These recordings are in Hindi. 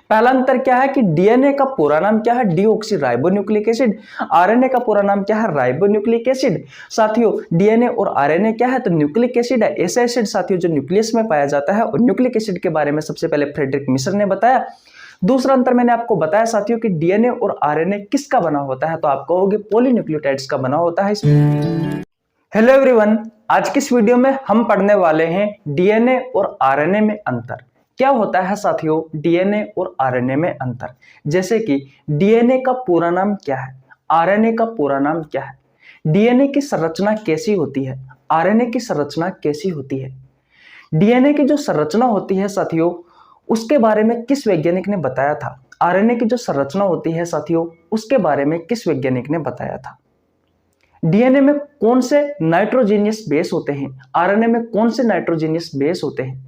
पहला अंतर क्या है कि डीएनए का पूरा नाम क्या है, डीऑक्सीराइबोन्यूक्लिक एसिड। आरएनए का पूरा नाम क्या है, राइबोन्यूक्लिक एसिड। साथियों डीएनए और आरएनए क्या है, तो न्यूक्लिक एसिड है। ऐसा एसिड साथियों जो न्यूक्लियस में पाया जाता है, और न्यूक्लिक एसिड के बारे में सबसे पहले फ्रेडरिक मिश्र ने बताया। दूसरा अंतर मैंने आपको बताया साथियों कि डीएनए और आरएनए किसका बना होता है, तो आप कहोगे पॉलीन्यूक्लियोटाइड्स का बना होता है। हेलो एवरीवन, आज की इस वीडियो में हम पढ़ने वाले हैं डीएनए और आरएनए में अंतर। क्या होता है साथियों डीएनए और आरएनए में अंतर, जैसे कि डीएनए का पूरा नाम क्या है, आरएनए का पूरा नाम क्या है, डीएनए की संरचना कैसी होती है, आरएनए की संरचना कैसी होती है। डीएनए की जो संरचना होती है साथियों उसके बारे में किस वैज्ञानिक ने बताया था, आरएनए की जो संरचना होती है साथियों उसके बारे में किस वैज्ञानिक ने बताया था। डीएनए में कौन से नाइट्रोजीनियस बेस होते हैं, आरएनए में कौन से नाइट्रोजीनियस बेस होते हैं।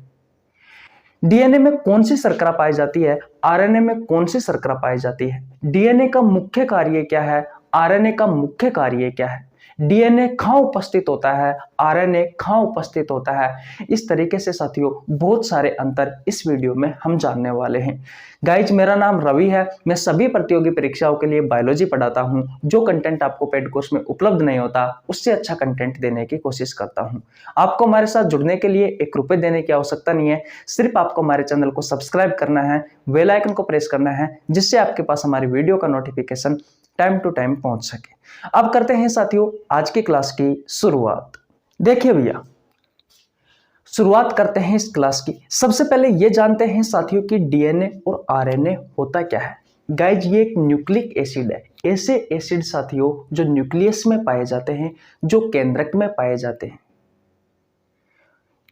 डीएनए में कौन सी शर्करा पाई जाती है, आरएनए में कौन सी शर्करा पाई जाती है। डीएनए का मुख्य कार्य क्या है, आरएनए का मुख्य कार्य क्या है। डीएनए कहां उपस्थित होता है, आरएनए कहां उपस्थित होता है। इस तरीके से साथियों बहुत सारे अंतर इस वीडियो में हम जानने वाले हैं। गाइज मेरा नाम रवि है, मैं सभी प्रतियोगी परीक्षाओं के लिए बायोलॉजी पढ़ाता हूं। जो कंटेंट आपको पेड कोर्स में उपलब्ध नहीं होता उससे अच्छा कंटेंट देने की कोशिश करता हूं। आपको हमारे साथ जुड़ने के लिए ₹1 देने की आवश्यकता नहीं है, सिर्फ आपको हमारे चैनल को सब्सक्राइब करना है, बेल आइकन को प्रेस करना है, जिससे आपके पास हमारी वीडियो का नोटिफिकेशन टाइम टू टाइम पहुंच सके। अब करते हैं साथियों आज की क्लास की शुरुआत। देखिए भैया, शुरुआत करते हैं इस क्लास की। सबसे पहले ये जानते हैं साथियों कि डीएनए और आरएनए होता क्या है। गाइज ये एक न्यूक्लिक एसिड है। ऐसे एसिड साथियों जो न्यूक्लियस में पाए जाते हैं, जो केंद्रक में पाए जाते हैं,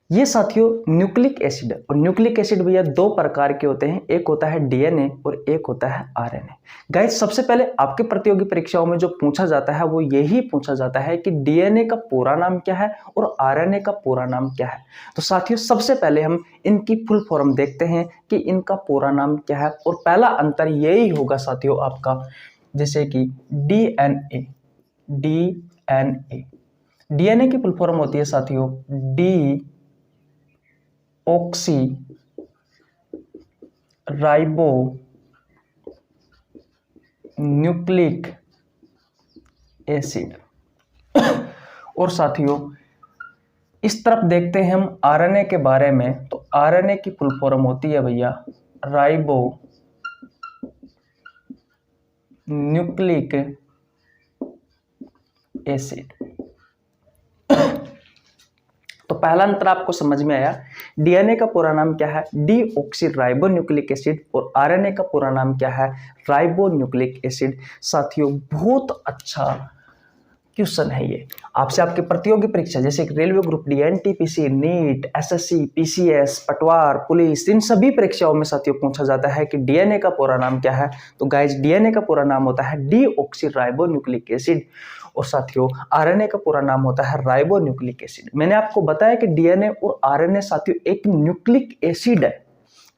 ये साथियों न्यूक्लिक एसिड है। और न्यूक्लिक एसिड भैया दो प्रकार के होते हैं, एक होता है डीएनए और एक होता है आरएनए। गाइज सबसे पहले आपके प्रतियोगी परीक्षाओं में जो पूछा जाता है वो यही पूछा जाता है कि डीएनए का पूरा नाम क्या है और आरएनए का पूरा नाम क्या है। तो साथियों सबसे पहले हम इनकी फुल फॉर्म देखते हैं कि इनका पूरा नाम क्या है। और पहला अंतर यही होगा साथियों आपका, जैसे कि डीएनए। डीएनए की फुल फॉर्म होती है साथियों D oxy ribo nucleic acid. और साथियों इस तरफ देखते हैं हम आरएनए के बारे में, तो आरएनए की फुल फॉर्म होती है भैया राइबो न्यूक्लिक एसिड। तो पहला अंतर आपको समझ में आया, डीएनए का पूरा नाम क्या है, डीऑक्सीराइबोन्यूक्लिक एसिड, और आरएनए का पूरा नाम क्या है, राइबोन्यूक्लिक एसिड। साथियों बहुत अच्छा क्वेश्चन है ये, आपसे आपके प्रतियोगी परीक्षा जैसे railway group D, NTPC, NEET, SSC, PCS, पटवार, पुलिस, इन सभी परीक्षाओं में साथियों पूछा जाता है कि डीएनए का पूरा नाम क्या है। तो गाइज डीएनए का पूरा नाम होता है डीऑक्सीराइबोन्यूक्लिक एसिड, और साथियों आरएनए का पूरा नाम होता है राइबोन्यूक्लिक एसिड। मैंने आपको बताया कि डीएनए और आरएनए साथियों एक न्यूक्लिक एसिड है।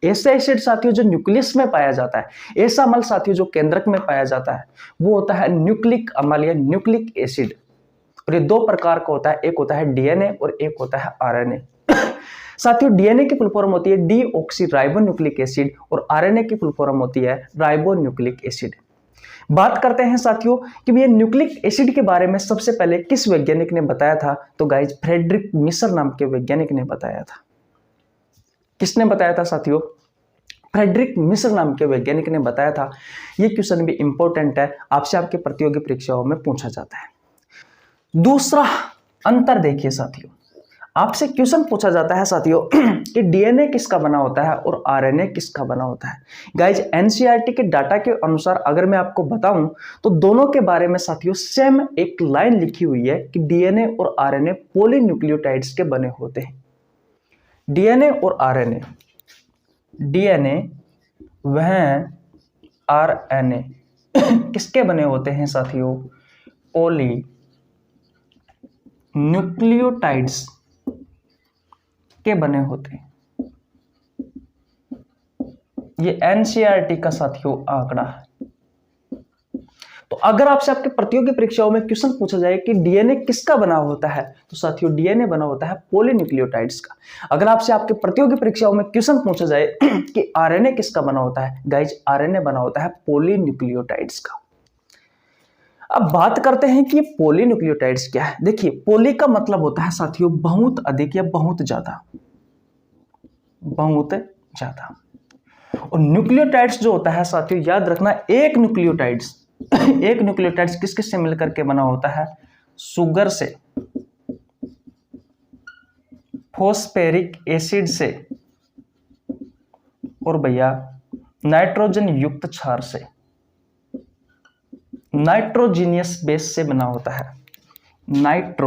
ऐसा एसिड साथियों जो न्यूक्लियस में पाया जाता है, ऐसा अम्ल साथियों जो केंद्रक में पाया जाता है वो होता है न्यूक्लिक अम्ल या न्यूक्लिक एसिड। और ये दो प्रकार का होता है, एक होता है डीएनए और एक होता है आरएनए। साथियों डीएनए की फुल फॉर्म होती है डीऑक्सीराइबोन्यूक्लिक एसिड और आरएनए की फुल फॉर्म होती है राइबोन्यूक्लिक एसिड। बात करते हैं साथियों कि ये न्यूक्लिक एसिड के बारे में सबसे पहले किस वैज्ञानिक ने बताया था। तो गाइज फ्रेडरिक मिश्र नाम के वैज्ञानिक ने बताया था। किसने बताया था साथियों, फ्रेडरिक मिश्र नाम के वैज्ञानिक ने बताया था। यह क्वेश्चन भी इंपॉर्टेंट है, आपसे आपके प्रतियोगी परीक्षाओं में पूछा जाता है। दूसरा अंतर देखिए साथियों, आपसे क्वेश्चन पूछा जाता है साथियों कि डीएनए किसका बना होता है और आरएनए किसका बना होता है। गाइज एनसीईआरटी के डाटा के अनुसार अगर मैं आपको बताऊं तो दोनों के बारे में साथियों सेम एक लाइन लिखी हुई है कि डीएनए और आरएनए पॉलीन्यूक्लियोटाइड्स के बने होते हैं। डीएनए और आरएनए, डीएनए वह आरएनए किसके बने होते हैं साथियों, पॉली न्यूक्लियोटाइड्स के बने होते हैं। ये एनसीईआरटी का साथियों आंकड़ा है। तो अगर आपसे आपके प्रतियोगी परीक्षाओं में क्वेश्चन पूछा जाए कि डीएनए किसका बना होता है, तो साथियों डीएनए बना होता है पॉलीन्यूक्लियोटाइड्स का। अगर आपसे आपके प्रतियोगी परीक्षाओं में क्वेश्चन पूछा जाए कि आरएनए किसका बना होता है, गाइज आरएनए बना होता है पॉलीन्यूक्लियोटाइड्स का। अब बात करते हैं कि ये पॉलीन्यूक्लियोटाइड्स क्या है। देखिए पॉली का मतलब होता है साथियों बहुत अधिक या बहुत ज्यादा, बहुत ज्यादा। और न्यूक्लियोटाइड्स जो होता है साथियों याद रखना, एक न्यूक्लियोटाइड्स किस किस से मिलकर के बना होता है, शुगर से, फॉस्फेरिक एसिड से और भैया नाइट्रोजन युक्त क्षार से, नाइट्रोजीनियस बेस से बना होता है, नाइट्रोजीनियस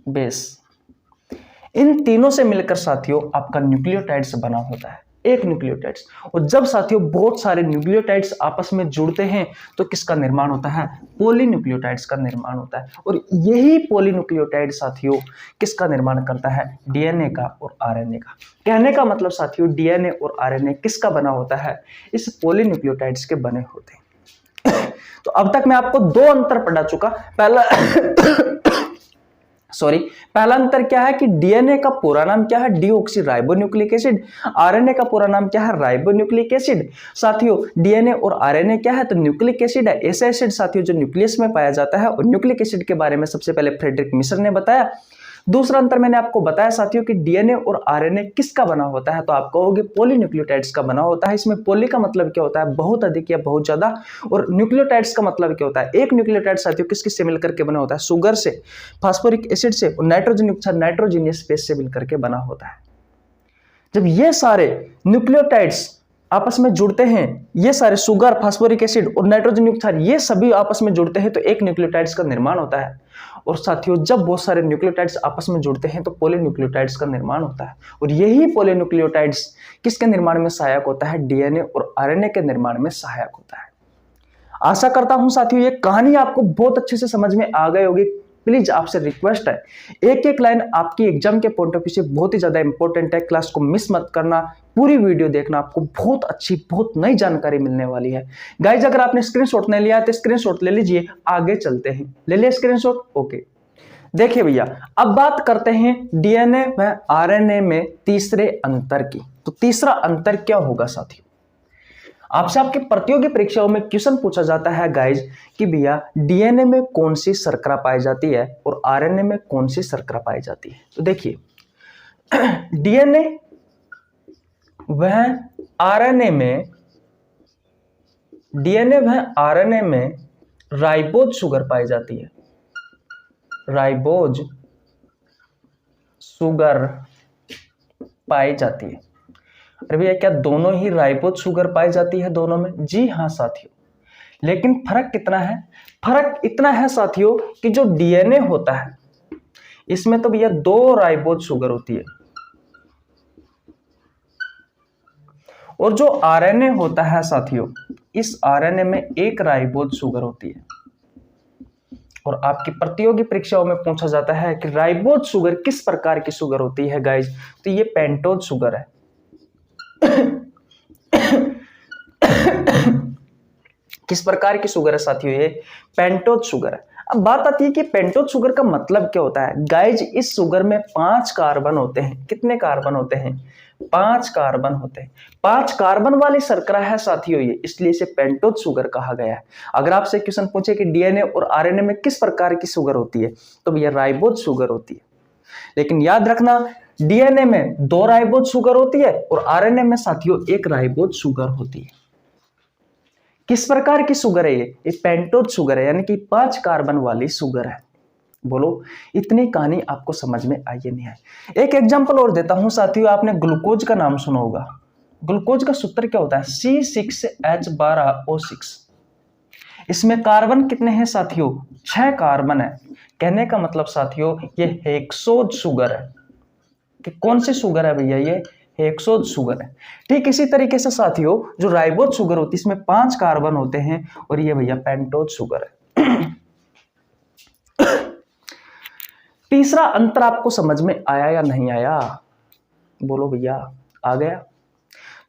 बेस। इन तीनों से मिलकर साथियों आपका न्यूक्लियोटाइड्स बना होता है, एक न्यूक्लियोटाइड्स। और जब साथियों बहुत सारे न्यूक्लियोटाइड्स आपस में जुड़ते हैं तो किसका निर्माण होता है, पॉलीन्यूक्लियोटाइड्स का निर्माण होता है। और यही पॉलीन्यूक्लियोटाइड साथियों किसका निर्माण करता है, डीएनए का और आरएनए का। कहने का मतलब साथियों डीएनए और आरएनए किसका बना होता है, इस पॉलीन्यूक्लियोटाइड्स के बने होते हैं। तो अब तक मैं आपको दो अंतर पढ़ा चुका। पहला अंतर क्या है कि डीएनए का पूरा नाम क्या है, डीऑक्सी राइबोन्यूक्लिक एसिड। आरएनए का पूरा नाम क्या है, राइबोन्यूक्लिक एसिड। साथियों डीएनए और आरएनए क्या है, तो न्यूक्लिक एसिड है, ऐसा एसिड साथियों जो न्यूक्लियस में पाया जाता है। और न्यूक्लिक एसिड के बारे में सबसे पहले फ्रेडरिक मिशर ने बताया। दूसरा अंतर मैंने आपको बताया साथियों कि डीएनए और आरएनए किसका बना होता है, तो आप कहोगे पॉलीन्यूक्लियोटाइड्स का बना होता है। इसमें पॉली का मतलब क्या होता है, बहुत अधिक या बहुत ज्यादा, और न्यूक्लियोटाइड्स का मतलब क्या होता है, एक न्यूक्लियोटाइड साथियों किस किस से मिलकर के बना होता है, शुगर से, फास्फोरिक एसिड से और नाइट्रोजन युक्त नाइट्रोजीनियस बेस से मिलकर के बना होता है। जब ये सारे न्यूक्लियोटाइड्स आपस में जुड़ते हैं, ये सारे शुगर, फास्फोरिक एसिड और नाइट्रोजन युक्त क्षार ये सभी आपस में जुड़ते हैं तो एक न्यूक्लियोटाइड्स का निर्माण होता है। और साथियों जब बहुत सारे न्यूक्लियोटाइड्स आपस में जुड़ते हैं तो पॉलीन्यूक्लियोटाइड्स का निर्माण होता है। और यही पॉलीन्यूक्लियोटाइड्स किसके निर्माण में सहायक होता है, डीएनए और आरएनए के निर्माण में सहायक होता है। आशा करता हूं साथियों ये कहानी आपको बहुत अच्छे से समझ में आ गई होगी। प्लीज आपसे रिक्वेस्ट है, एक एक लाइन आपकी एग्जाम के पॉइंट ऑफ व्यू से बहुत ही ज्यादा इंपॉर्टेंट है। क्लास को मिस मत करना, पूरी वीडियो देखना, आपको बहुत अच्छी बहुत नई जानकारी मिलने वाली है। गाइज अगर आपने स्क्रीनशॉट नहीं लिया तो स्क्रीनशॉट ले लीजिए, आगे चलते हैं। ले लिया स्क्रीनशॉट, ओके। देखिए भैया अब बात करते हैं डीएनए व आरएनए में तीसरे अंतर की। तो तीसरा अंतर क्या होगा साथियों, आपसे आपके प्रतियोगी परीक्षाओं में क्वेश्चन पूछा जाता है गाइज कि भैया डीएनए में कौन सी शर्करा पाई जाती है और आरएनए में कौन सी शर्करा पाई जाती है। तो देखिए डीएनए वह आरएनए में राइबोज शुगर पाई जाती है, राइबोज शुगर पाई जाती है। अरे भैया क्या दोनों ही राइबोज शुगर पाई जाती है दोनों में, जी हाँ साथियों। लेकिन फर्क कितना है, फर्क इतना है साथियों कि जो डीएनए होता है इसमें तो भैया 2 राइबोज शुगर होती है और जो आरएनए होता है साथियों इस आरएनए में 1 राइबोज शुगर होती है। और आपकी प्रतियोगी परीक्षाओं में पूछा जाता है कि राइबोज शुगर किस प्रकार की शुगर होती है गाइज, तो ये पेंटोज शुगर है। किस प्रकार की शुगर है साथियों, ये पेंटोज शुगर है। अब बात आती है कि पेंटोज शुगर का मतलब क्या होता है। गाइज इस शुगर में 5 कार्बन होते हैं। कितने कार्बन होते हैं, 5 कार्बन होते हैं। 5 कार्बन वाली शर्करा है साथियों ये, इसलिए इसे पेंटोज शुगर कहा गया है। अगर आपसे क्वेश्चन पूछे कि डीएनए और आरएनए में किस प्रकार की शुगर होती है, तो भैया राइबोज शुगर होती है। लेकिन याद रखना डीएनए में 2 राइबोज शुगर होती है और आरएनए में साथियों 1 राइबोज शुगर होती है। किस प्रकार की शुगर है ये पेंटोज शुगर है, यानी कि 5 कार्बन वाली शुगर है। बोलो इतनी कहानी आपको समझ में आई नहीं है। एक एग्जांपल और देता हूं साथियों, आपने ग्लूकोज का नाम सुना होगा। ग्लूकोज का सूत्र क्या होता है, C6H12O6। इसमें कार्बन कितने हैं साथियों, 6 कार्बन है। कहने का मतलब साथियों ये हेक्सोज शुगर है। कि कौन सी शुगर है भैया, ये हेक्सोज शुगर है। ठीक इसी तरीके से साथियों जो राइबोज शुगर होती है इसमें 5 कार्बन होते हैं और ये भैया पेंटोज शुगर है। तीसरा अंतर आपको समझ में आया या नहीं आया, बोलो भैया आ गया।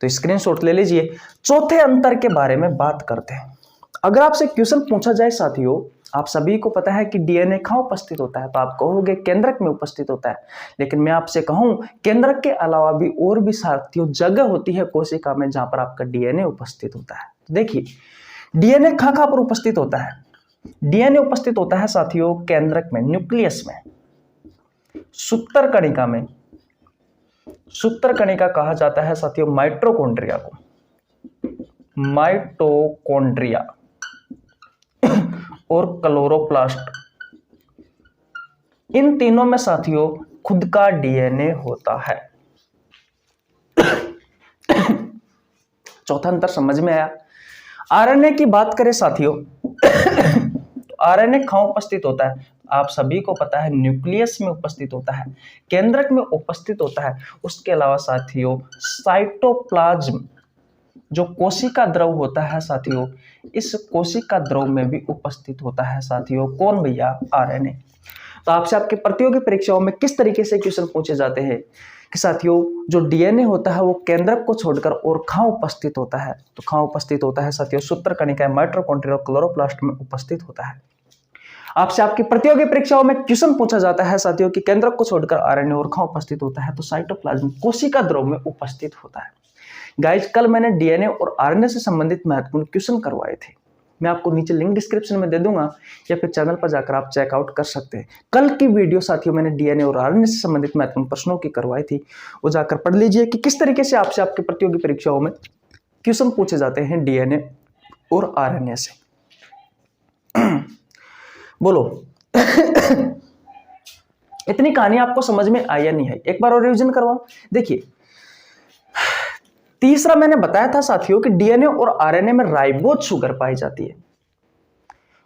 तो स्क्रीनशॉट ले लीजिए। चौथे अंतर के बारे में बात करते हैं। अगर आपसे क्वेश्चन पूछा जाए साथियों, आप सभी को पता है कि डीएनए कहाँ उपस्थित होता है, तो आप कहोगे केंद्रक में उपस्थित होता है। लेकिन मैं आपसे कहूं केंद्रक के अलावा भी और भी साथियों जगह होती है कोशिका में जहां पर आपका डीएनए उपस्थित होता है। देखिए डीएनए कहाँ पर उपस्थित होता है। डीएनए उपस्थित होता है साथियों केंद्रक में, न्यूक्लियस में, सूत्र कणिका में। सूत्र कणिका कहा जाता है साथियों माइटोकॉन्ड्रिया को, माइटोकॉन्ड्रिया और क्लोरोप्लास्ट, इन तीनों में साथियों खुद का डीएनए होता है। चौथा अंतर समझ में आया। आरएनए की बात करें साथियों तो आरएनए कहां उपस्थित होता है, आप सभी को पता है न्यूक्लियस में उपस्थित होता है, केंद्रक में उपस्थित होता है। उसके अलावा साथियों साइटोप्लाज्म जो कोशिका द्रव होता है साथियों, इस कोशिका द्रव में भी उपस्थित होता है साथियों। कौन भैया? आरएनए। तो आपसे आपके प्रतियोगी परीक्षाओं में किस तरीके से क्वेश्चन पूछे जाते हैं कि साथियों जो डीएनए होता है वो केंद्रक को छोड़कर और कहां उपस्थित होता है, तो कहां उपस्थित होता है साथियों सूत्र कणिका, माइटोकॉन्ड्रिया और क्लोरोप्लास्ट में उपस्थित होता है। आपसे आपकी प्रतियोगी परीक्षाओं में क्वेश्चन पूछा जाता है साथियों कि केंद्रक को छोड़कर आरएनए और कहां उपस्थित होता है, तो साइटोप्लाज्म कोशिका द्रव में उपस्थित होता है। गाइज कल मैंने डीएनए और आरएनए से संबंधित महत्वपूर्ण क्वेश्चन करवाए थे, मैं आपको नीचे लिंक डिस्क्रिप्शन में दे दूंगा या फिर चैनल पर जाकर आप चेकआउट कर सकते हैं। कल की वीडियो साथियों मैंने डीएनए और आरएनए से संबंधित महत्वपूर्ण प्रश्नों की करवाई थी, वो जाकर पढ़ लीजिए कि किस तरीके से आपसे आपके प्रतियोगी परीक्षाओं में क्वेश्चन पूछे जाते हैं डीएनए और आरएनए से। बोलो इतनी कहानी आपको समझ में आई या नहीं आई, एक बार और रिवीजन करवाऊं। देखिए तीसरा मैंने बताया था साथियों कि डीएनए और आरएनए में राइबोज शुगर पाई जाती है।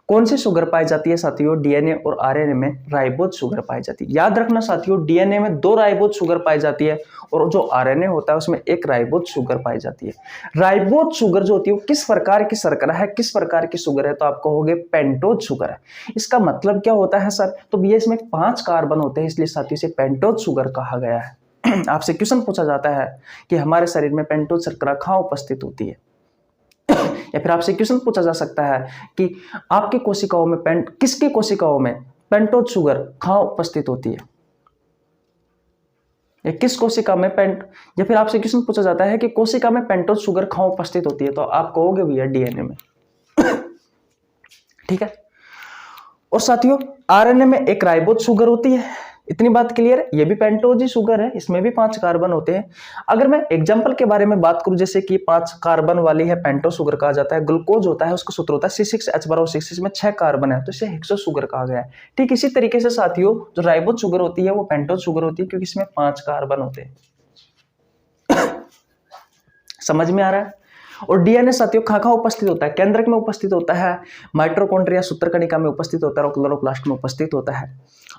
कौन सी शुगर पाई जाती है साथियों? डीएनए और आरएनए में राइबोज शुगर पाई जाती है। याद रखना साथियों डीएनए में 2 राइबोज शुगर पाई जाती है और जो आरएनए होता है उसमें 1 राइबोज शुगर पाई जाती है। राइबोज शुगर जो होती है वो किस प्रकार की शर्करा है, किस प्रकार की शुगर है, तो आप कहोगे पेंटोज शुगर है। इसका मतलब क्या होता है सर? तो भैया इसमें 5 कार्बन होते हैं, इसलिए साथियों इसे पेंटोज शुगर कहा गया है। आपसे क्वेश्चन पूछा जाता है कि हमारे शरीर में पेंटोज शर्करा कहां उपस्थित होती है, या फिर आपसे क्वेश्चन पूछा जा सकता है कि आपकी कोशिकाओं में किसकी कोशिकाओं में पेंटोज शुगर कहां उपस्थित होती है, या किस कोशिका में या फिर आपसे क्वेश्चन पूछा जाता है कि कोशिका में पेंटोज शुगर कहां उपस्थित होती है, तो आप कहोगे भैया डीएनए में। ठीक है। और साथियों आरएनए में 1 राइबोज शुगर होती है, इतनी बात क्लियर है। ये भी पेंटोज ही शुगर है, इसमें भी 5 कार्बन होते हैं। अगर मैं एग्जांपल के बारे में बात करूं, जैसे कि 5 कार्बन वाली है पेंटोज शुगर कहा जाता है। ग्लूकोज होता है उसका सूत्र होता है C6H12O6, इसमें 6 कार्बन है तो इसे हेक्सो शुगर कहा गया है। ठीक इसी तरीके से साथियों जो राइबोज शुगर होती है वो पेंटोज शुगर होती है क्योंकि इसमें 5 कार्बन होते हैं। समझ में आ रहा है। और डीएनए साथियों कहां उपस्थित होता है? केंद्रक में उपस्थित होता है, माइटोकॉन्ड्रिया सूत्र कणिका में उपस्थित होता है और क्लोरोप्लास्ट में उपस्थित होता है।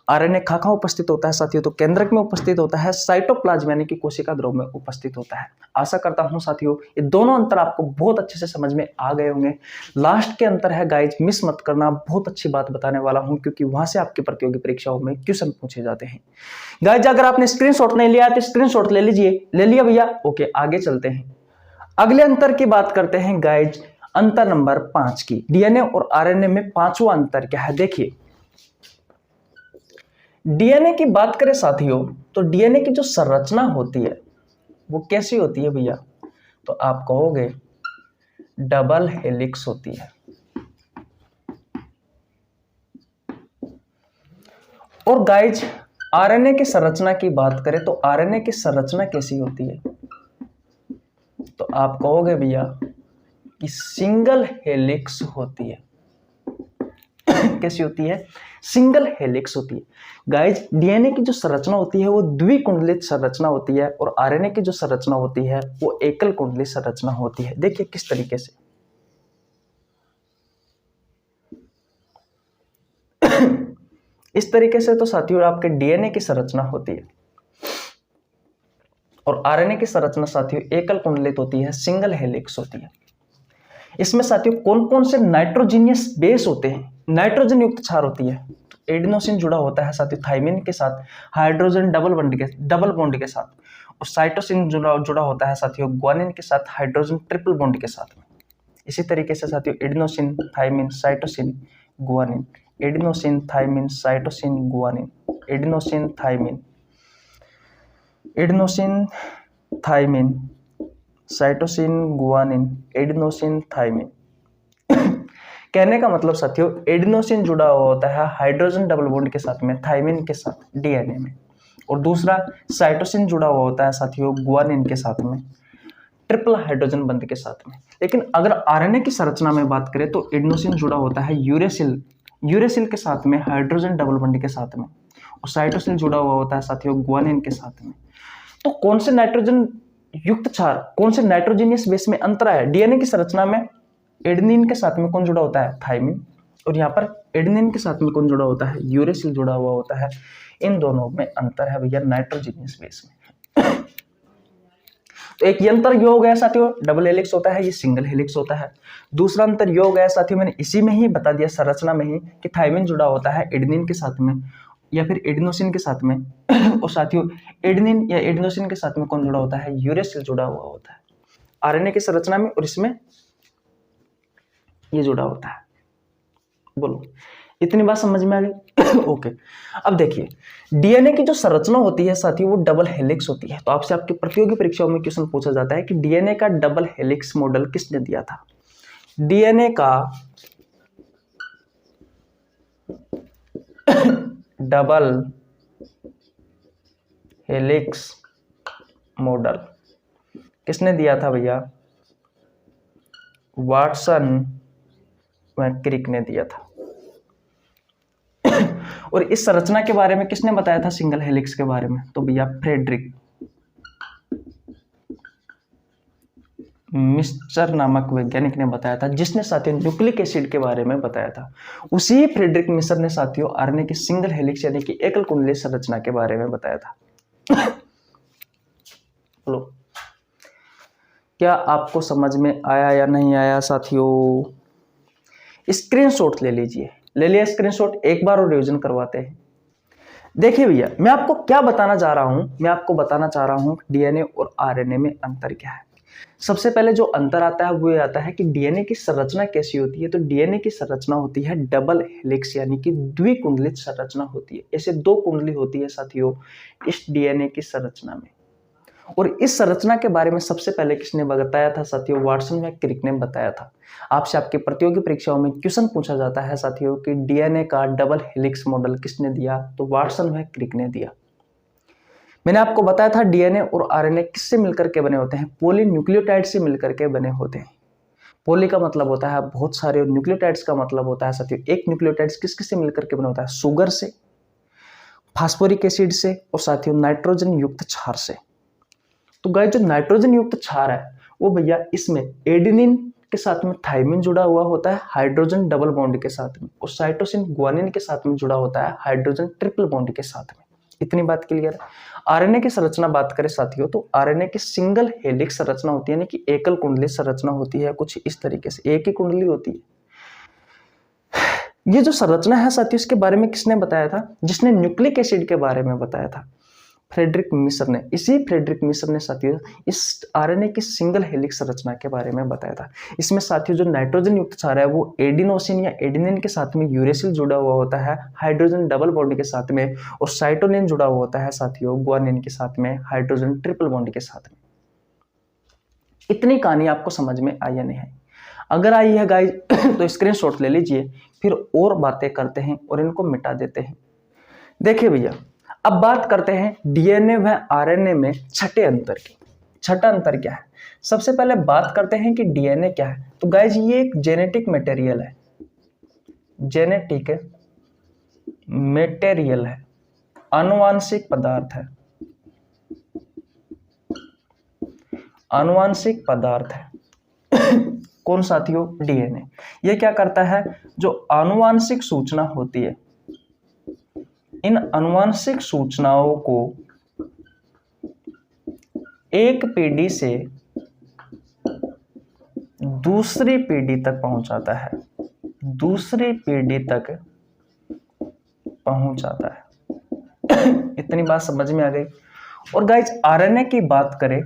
आरएनए कहां उपस्थित होता है साथियों? तो केंद्रक में उपस्थित होता है, साइटोप्लाज्म यानी कि कोशिका द्रव में उपस्थित होता है। आशा करता हूं साथियों ये दोनों अंतर आपको बहुत अच्छे से समझ में आ गए होंगे। लास्ट के अंतर है गाइज, मिस मत करना, बहुत अच्छी बात बताने वाला हूं क्योंकि वहां से आपकी प्रतियोगी परीक्षाओं में क्वेश्चन पूछे जाते हैं। गाइज अगर आपने स्क्रीनशॉट नहीं लिया तो स्क्रीनशॉट ले लीजिए। ले लिया भैया? ओके आगे चलते हैं। अगले अंतर की बात करते हैं गाइज, अंतर नंबर 5 की। डीएनए और आरएनए में 5वां अंतर क्या है? देखिए डीएनए की बात करें साथियों तो डीएनए की जो संरचना होती है वो कैसी होती है भैया? तो आप कहोगे डबल हेलिक्स होती है। और गाइज आरएनए की संरचना की बात करें तो आरएनए की संरचना कैसी होती है? तो आप कहोगे भैया कि सिंगल हेलिक्स होती है। कैसी होती है? सिंगल हेलिक्स होती है। गाइज डीएनए की जो संरचना होती है वो द्विकुंडलित संरचना होती है और आरएनए की जो संरचना होती है वो एकल कुंडलित संरचना होती है। देखिए किस तरीके से। इस तरीके से तो साथियों आपके डीएनए की संरचना होती है और आरएनए की संरचना साथियों एकल कुंडलित होती है, सिंगल हेलिक्स होती है। इसमें साथियों कौन कौन से नाइट्रोजीनियस बेस होते हैं? नाइट्रोजन युक्त क्षार होती है, तो एडिनोसिन जुड़ा होता है साथियों थाइमिन के साथ, हाइड्रोजन डबल बॉन्ड के साथ, और साइटोसिन जुड़ा होता है साथियों ग्वानिन के साथ हाइड्रोजन ट्रिपल बॉन्ड के साथ में। इसी तरीके से साथियों adenosine thymine cytosine guanine, adenosine thymine cytosine guanine, adenosine thymine cytosine guanine, adenosine thymine. कहने का मतलब साथियों एडिनोसिन जुड़ा हुआ होता है हाइड्रोजन डबल बॉन्ड के साथ में थाइमिन के साथ डीएनए में, और दूसरा साइटोसिन जुड़ा हुआ होता है साथियों गुआनिन के साथ में ट्रिपल हाइड्रोजन बंध के साथ में। लेकिन अगर आरएनए की संरचना में बात करें तो एडिनोसिन जुड़ा होता है यूरेसिल के साथ में हाइड्रोजन डबल बॉन्ड के साथ में, और साइटोसिन जुड़ा हुआ होता है साथियों गुआनिन के साथ में। तो कौन से नाइट्रोजन युक्त क्षार, कौन से नाइट्रोजीनियस बेस में अंतर है? डीएनए की संरचना में एडेनिन के साथ में कौन जुड़ा होता है? थाइमिन, और यहाँ पर एडेनिन के साथ में कौन जुड़ा होता है? यूरेसिल जुड़ा हुआ होता है। इन दोनों में अंतर है भैया नाइट्रोजीनियस बेस में। तो एक यंत्र योग है साथियों डबल हेलिक्स होता है, ये सिंगल हेलिक्स होता है। दूसरा अंतर योग है साथियों मैंने इसी में ही बता दिया संरचना में ही कि थाइमिन जुड़ा होता है एडेनिन के साथ में या फिर एडिनोसिन के साथ में और साथियों एडेनिन या एडिनोसिन के साथ में कौन जुड़ा होता है? यूरेसिल जुड़ा हुआ होता है आरएनए की संरचना में, और इसमें ये जुड़ा होता है। बोलो इतनी बात समझ में आ गई? ओके। अब देखिए डीएनए की जो संरचना होती है साथियों वो डबल हेलिक्स होती है। तो आपसे आपकी प्रतियोगी परीक्षाओं में क्वेश्चन पूछा जाता है कि डीएनए का डबल हेलिक्स मॉडल किसने दिया था? डीएनए का डबल हेलिक्स मॉडल किसने दिया था भैया? वाटसन व क्रिक ने दिया था। और इस संरचना के बारे में किसने बताया था सिंगल हेलिक्स के बारे में? तो भैया फ्रेडरिक मिस्चर नामक वैज्ञानिक ने बताया था, जिसने साथियों न्यूक्लिक एसिड के बारे में बताया था। उसी फ्रेडरिक मिस्चर ने साथियों आरएनए की सिंगल हेलिक्स यानी कि एकल कुंडली संरचना के बारे में बताया था। बोलो क्या आपको समझ में आया या नहीं आया साथियों? स्क्रीनशॉट ले लीजिए। ले लिया स्क्रीनशॉट? एक बार और रिवीजन करवाते हैं। देखिए भैया मैं आपको क्या बताना चाह रहा हूं, मैं आपको बताना चाह रहा हूं डीएनए और आरएनए में अंतर क्या है। सबसे पहले जो अंतर आता है वो ये आता है कि डीएनए की संरचना कैसी होती है। तो डीएनए की संरचना होती है डबल हेलिक्स यानी कि द्विकुंडलित संरचना होती है। ऐसे दो कुंडली होती है साथियों इस डीएनए की संरचना में, और इस संरचना के बारे में सबसे पहले किसने बताया था साथियों? वाटसन व क्रिक ने बताया था। आपसे आपके प्रतियोगी परीक्षाओं में क्वेश्चन पूछा जाता है साथियों कि डीएनए का डबल हेलिक्स मॉडल किसने दिया? तो वाटसन व क्रिक ने दिया। मैंने आपको बताया था डीएनए और आरएनए किससे मिलकर के बने होते हैं? पॉलीन्यूक्लियोटाइड से मिलकर के बने होते हैं। पॉली का मतलब होता है बहुत सारे, और न्यूक्लियोटाइड्स का मतलब होता है साथियों एक न्यूक्लियोटाइड्स किस किस से मिलकर के बना होता है? शुगर से, फास्फोरिक एसिड से, और साथियों नाइट्रोजन युक्त क्षार से। तो गाइस जो नाइट्रोजन युक्त क्षार है वो भैया इसमें एडेनिन के साथ में थाइमिन जुड़ा हुआ होता है हाइड्रोजन डबल बॉन्ड के साथ में, और साइटोसिन गुआनिन के साथ में जुड़ा होता है हाइड्रोजन ट्रिपल बॉन्ड के साथ में। इतनी बात क्लियर है? आरएनए की संरचना बात करें साथियों तो आरएनए की सिंगल हेलिक्स संरचना होती है यानी कि एकल कुंडली संरचना होती है। कुछ इस तरीके से एक ही कुंडली होती है। ये जो संरचना है साथियों इसके बारे में किसने बताया था? जिसने न्यूक्लिक एसिड के बारे में बताया था फ्रेडरिक मिस्र ने। इसी फ्रेडरिक मिस्र ने साथियों इस आरएनए की सिंगल हेलिक्स संरचना के बारे में बताया था। इसमें साथियों जो नाइट्रोजन युक्त क्षार है वो एडिनोसिन या एडेनिन के साथ में यूरेसिल जुड़ा हुआ होता है हाइड्रोजन डबल बॉन्ड के साथ में, और साइटोनिन जुड़ा हुआ होता है साथियों गुआनिन के साथ में हाइड्रोजन ट्रिपल बॉन्ड के साथ में। इतनी कहानी आपको समझ में आई या नहीं है? अगर आई है गाइस तो स्क्रीनशॉट ले लीजिए, फिर और बातें करते हैं और इनको मिटा देते हैं। देखिए भैया अब बात करते हैं डीएनए व आरएनए में छठे अंतर की। छठा अंतर क्या है? सबसे पहले बात करते हैं कि डीएनए क्या है। तो गाइस ये एक जेनेटिक मटेरियल है, जेनेटिक मटेरियल है, आनुवांशिक पदार्थ है, आनुवांशिक पदार्थ है। कौन साथियों? डीएनए। ये क्या करता है? जो आनुवांशिक सूचना होती है इन आनुवांशिक सूचनाओं को एक पीढ़ी से दूसरी पीढ़ी तक पहुंचाता है, दूसरी पीढ़ी तक पहुंचाता है। इतनी बात समझ में आ गई? और गाइज आरएनए की बात करें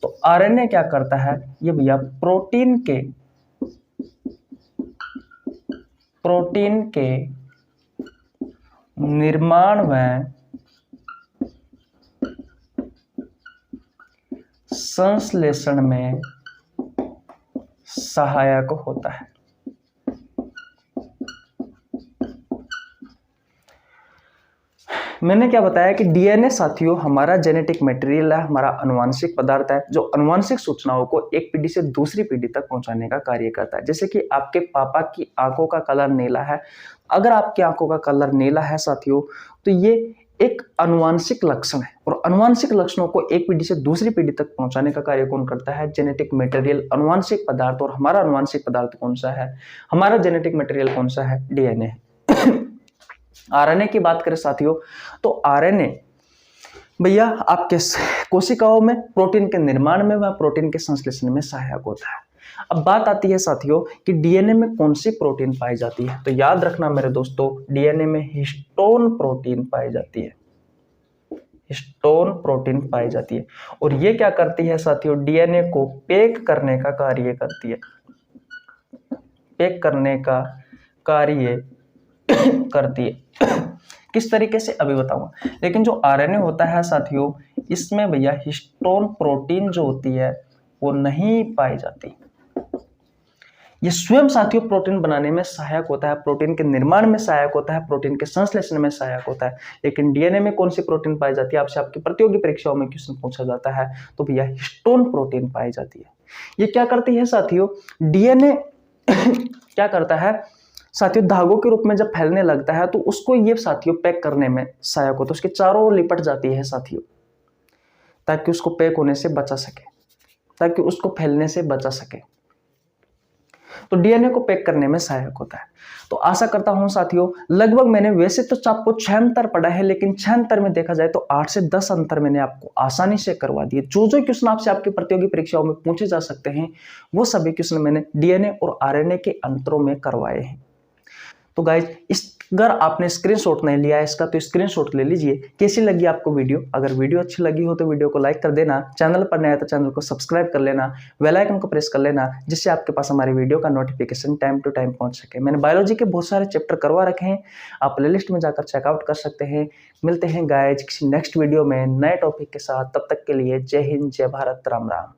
तो आरएनए क्या करता है, ये भैया प्रोटीन के निर्माण व संश्लेषण में सहायक होता है। मैंने क्या बताया कि डीएनए साथियों हमारा जेनेटिक मटेरियल है, हमारा अनुवांशिक पदार्थ है जो अनुवांशिक सूचनाओं को एक पीढ़ी से दूसरी पीढ़ी तक पहुंचाने का कार्य करता है। जैसे कि आपके पापा की आंखों का कलर नीला है, अगर आपकी आंखों का कलर नीला है साथियों तो ये एक अनुवांशिक लक्षण है, और अनुवांशिक लक्षणों को एक पीढ़ी से दूसरी पीढ़ी तक पहुंचाने का कार्य कौन करता है, जेनेटिक मटेरियल, अनुवांशिक पदार्थ। और हमारा अनुवांशिक पदार्थ कौन सा है, हमारा जेनेटिक मटेरियल कौन सा है, डीएनए। आरएनए की बात करें साथियों तो आरएनए भैया आपके कोशिकाओं में प्रोटीन के निर्माण में व प्रोटीन के संश्लेषण में सहायक होता है। अब बात आती है साथियों कि डीएनए में कौन सी प्रोटीन पाई जाती है, तो याद रखना मेरे दोस्तों, डीएनए में हिस्टोन प्रोटीन पाई जाती है, हिस्टोन प्रोटीन पाई जाती है। और ये क्या करती है साथियों, डीएनए को पैक करने का कार्य करती है, पैक करने का कार्य करती है। किस तरीके से अभी बताऊंगा, लेकिन जो आरएनए होता है साथियों इसमें भैया हिस्टोन प्रोटीन जो होती है वो नहीं पाई जाती। ये स्वयं साथियों प्रोटीन बनाने में सहायक होता है, प्रोटीन के निर्माण में सहायक होता है, प्रोटीन के संश्लेषण में सहायक होता है। लेकिन डीएनए में कौन सी प्रोटीन पाई जाती है, आपसे आपकी प्रतियोगी परीक्षाओं में क्वेश्चन पूछा जाता है, तो भैया हिस्टोन प्रोटीन पाई जाती है। ये क्या करती है साथियों, डीएनए क्या करता है साथियों, धागों के रूप में जब फैलने लगता है तो उसको ये साथियों पैक करने में सहायक होता है, उसके चारों ओर लिपट जाती है साथियों, ताकि उसको पैक होने से बचा सके, ताकि उसको फैलने से बचा सके। तो डीएनए को पैक करने में सहायक होता है। तो आशा करता हूं साथियों, लगभग मैंने वैसे तो आपको 6 अंतर पढ़ा है, लेकिन 6 अंतर में देखा जाए तो 8 से 10 अंतर मैंने आपको आसानी से करवा दिए। जो जो क्वेश्चन आपसे आपकी प्रतियोगी परीक्षाओं में पूछे जा सकते हैं वो सभी क्वेश्चन मैंने डीएनए और आरएनए के अंतरों में करवाए हैं। तो गाइज अगर आपने स्क्रीनशॉट नहीं लिया है इसका तो स्क्रीनशॉट ले लीजिए। कैसी लगी आपको वीडियो, अगर वीडियो अच्छी लगी हो तो वीडियो को लाइक कर देना, चैनल पर नया है तो चैनल को सब्सक्राइब कर लेना, बेल आइकन को प्रेस कर लेना, जिससे आपके पास हमारी वीडियो का नोटिफिकेशन टाइम टू टाइम पहुंच सके। मैंने बायोलॉजी के बहुत सारे चैप्टर करवा रखे हैं, आप प्लेलिस्ट में जाकर चेकआउट कर सकते हैं। मिलते हैं गाइज किसी नेक्स्ट वीडियो में नए टॉपिक के साथ, तब तक के लिए जय हिंद, जय भारत, राम राम।